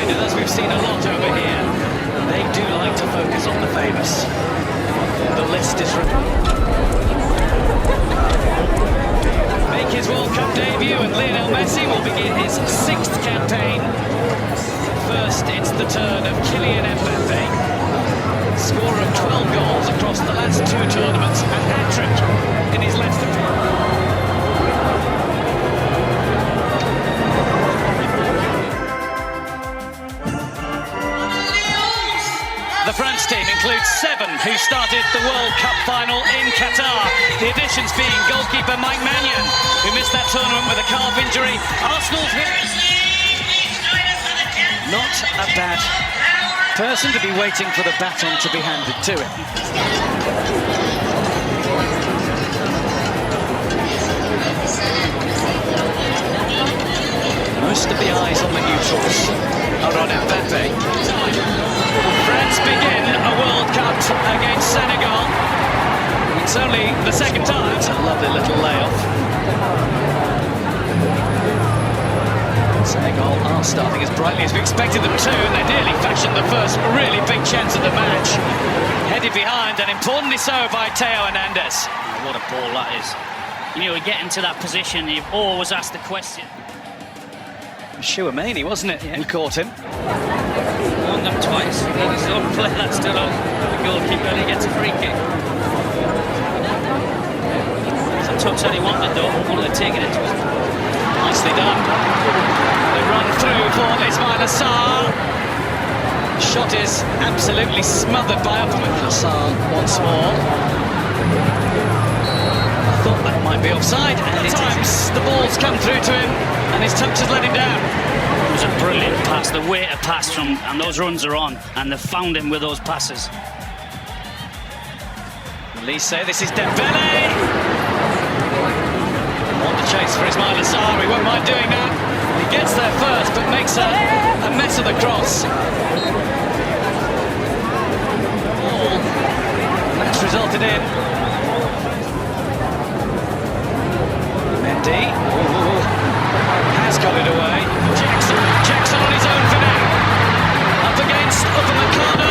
side, and as we've seen a lot over here, they do like to focus on the famous. The list is... Make his World Cup debut, and Lionel Messi will begin his 6th campaign. First, it's the turn of KYLIAN MBAPPÉ, scorer of 12 goals across the last 2 tournaments, a hat-trick in his last appearance. The French team includes 7 who started the World Cup final in Qatar. The additions being goalkeeper Mike Maignan, who missed that tournament with a calf injury. Arsenal's not a bad person to be waiting for the baton to be handed to him. Most of the eyes on the neutrals are on Mbappé. France begin a World Cup against Senegal. It's only the 2nd time. It's a lovely little layoff. Senegal are starting as brightly as we expected them to, and they nearly fashioned the first really big chance of the match. Headed behind, and importantly so by Theo Hernandez. What a ball that is. You know, getting to that position, you've always asked the question. Chouameni, wasn't it, who caught him? Won them twice. He's on play that still on the goalkeeper, and he gets a free kick. It's a touch that he wanted, though. Only taking it to his... Nicely done. The run through for Ismail Assar. Shot is absolutely smothered by Assar once more. I thought that might be offside, and at times the ball's come through to him, and his touch has let him down. It was a brilliant pass, the way to pass from, and those runs are on, and they've found him with those passes. Olise, this is Dembele. On the chase for Ismail Assar, he won't mind doing that. He gets there first, but makes a mess of the cross. Ball. That's resulted in Mendy. Ooh. Has got it away. Jackson on his own for now. Up against Upamecano.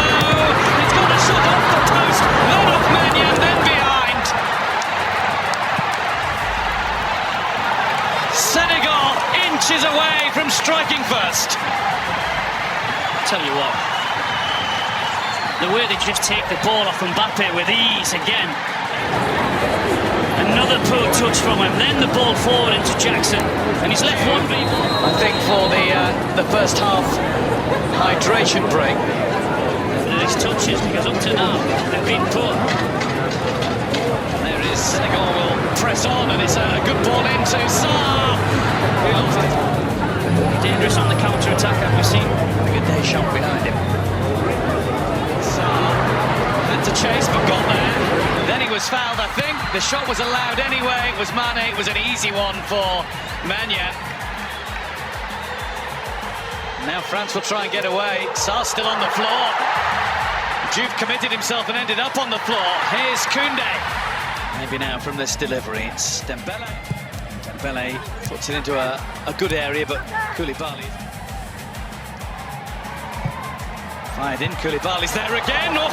He's got a shot off the post. Then off Maignan, then behind. Senegal inches away from striking first. Tell you what, the way they just take the ball off Mbappé with ease again. Another poor touch from him, then the ball forward into Jackson, and he's left one people. I think for the first half hydration break. These touches, because up to now they've been poor. There is Senegal will press on, and it's a good ball into Sarr. He lost it. Dangerous on the counter-attack, have we seen? A good day shot behind him. Sarr had to chase, but got there. Then he was fouled, I think. The shot was allowed anyway. It was Mane. It was an easy one for Maignan. Now France will try and get away. Sarr still on the floor. Juve committed himself and ended up on the floor. Here's Koundé. Maybe now from this delivery, it's Dembele. Dembele puts it into a good area, but Koulibaly fired in. Koulibaly's there again. Oh,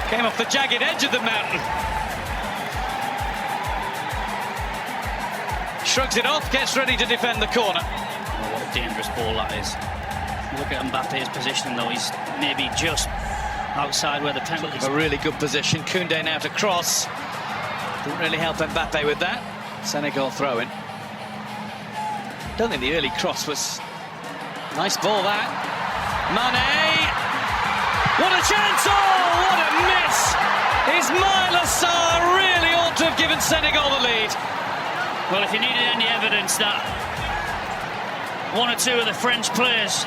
came off the jagged edge of the mountain. Shrugs it off, gets ready to defend the corner. Oh, what a dangerous ball that is. Look at Mbappe's position, though. He's maybe just outside where the penalty is. A really good position. Koundé now to cross. Didn't really help Mbappé with that. Senegal throw-in. Don't think the early cross was... Nice ball, that. Mane! What a chance! Oh, what a miss! Ismail Assar really ought to have given Senegal the lead. Well, if you needed any evidence that one or two of the French players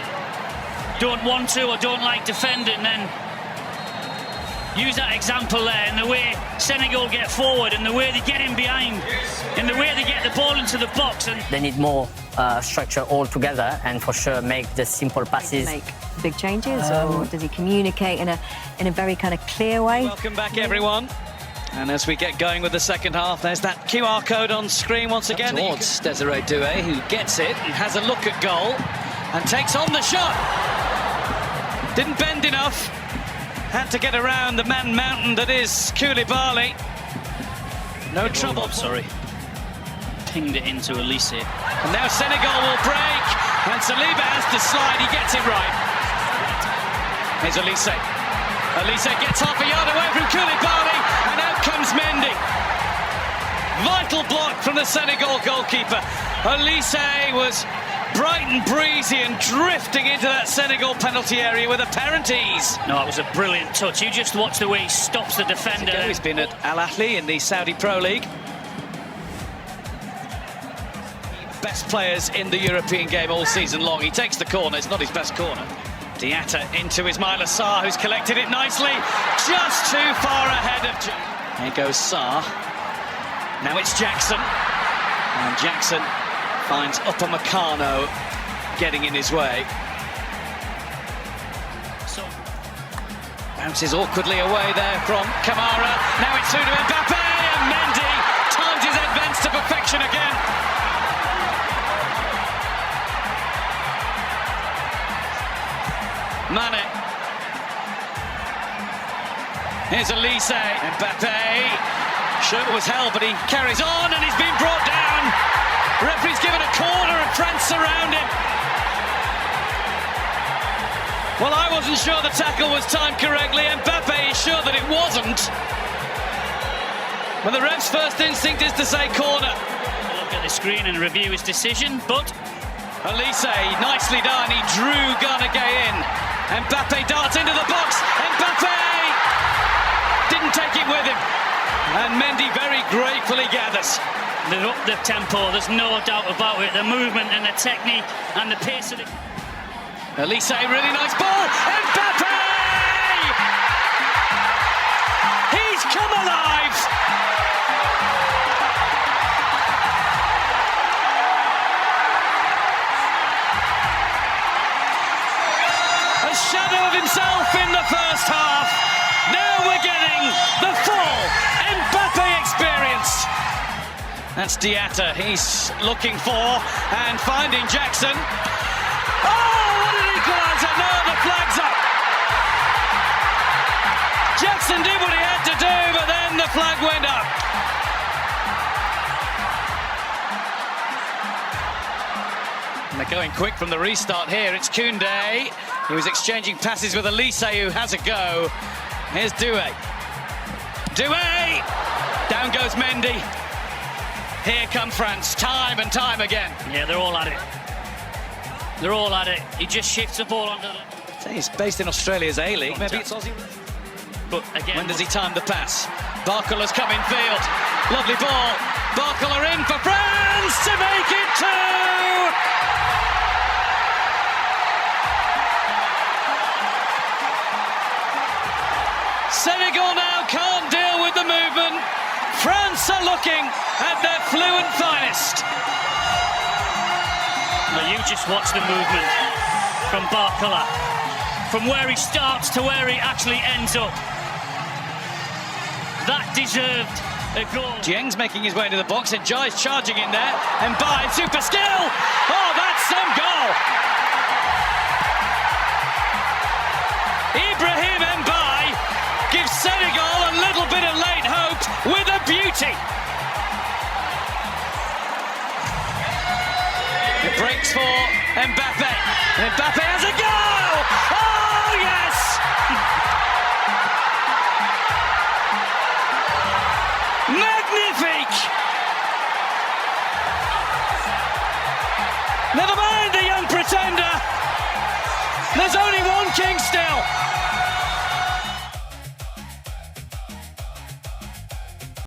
don't want to or don't like defending, then use that example there in the way Senegal get forward, in the way they get in behind, in the way they get the ball into the box. And they need more structure all together, and for sure make the simple passes. Make big changes, or does he communicate in a very kind of clear way? Welcome back, everyone. And as we get going with the second half, there's that QR code on screen once again. Towards Desiree Doué, who gets it and has a look at goal. and takes on the shot. Didn't bend enough. Had to get around the man mountain that is Koulibaly. No trouble. Sorry. Pinged it into Olise. And now Senegal will break. And Saliba has to slide. He gets it right. Here's Olise. Olise gets half a yard away from Koulibaly. And out comes Mendy. Vital block from the Senegal goalkeeper. Olise was bright and breezy and drifting into that Senegal penalty area with apparent ease. No, it was a brilliant touch. You just watch the way he stops the defender. He's been at Al Ahly in the Saudi Pro League. Best players in the European game all season long. He takes the corner, it's not his best corner. Diatta into Ismaila Sarr, who's collected it nicely. Just too far ahead of... Here goes Sarr. Now it's Jackson. And Jackson finds Upamecano getting in his way. So bounces awkwardly away there from Kamara. Now it's through to Mbappé, and Mendy times his advance to perfection again. Mane. Here's Olise. Mbappé. Shirt was held, but he carries on, and he's been brought down. Referee's given a corner, and France surround him. Well, I wasn't sure the tackle was timed correctly. Mbappé is sure that it wasn't. When the ref's first instinct is to say corner. Look at the screen and review his decision, but Olise, nicely done. He drew Gana Gueye in. Mbappé darts into the box. Mbappé didn't take it with him. And Mendy very gratefully gathers. they've upped the tempo, there's no doubt about it. The movement and the technique and the pace of it. Olise, really nice ball. Mbappé! He's come alive! A shadow of himself in the first half. Now we're getting the full Mbappé experience. That's Diatta. He's looking for and finding Jackson. Oh, what an equaliser! No, the flag's up. Jackson did what he had to do, but then the flag went up. And they're going quick from the restart here. It's Koundé. He was exchanging passes with Olise, who has a go. Here's Doué. Doué! Down goes Mendy. Here come France, time and time again. Yeah, they're all at it. They're all at it. He just shifts the ball onto the... He's based in Australia's A-League. Maybe it's Aussie. But again... When does he time the pass? Barcola's come in field. Lovely ball. Barcola in for France to make it 2! Senegal now can't deal with the movement. France are looking at their fluent finest. Well, you just watch the movement from Barcola, from where he starts to where he actually ends up. That deserved a goal. Dieng's making his way into the box, and Jai's charging in there, and by super skill. Oh, that's some goal. Ibrahim Mbaye gives Senegal a little bit of late hope with a beauty. It breaks for Mbappé. And Mbappé has a goal! Oh, yes! Magnifique! Never mind the young pretender. There's only one king still.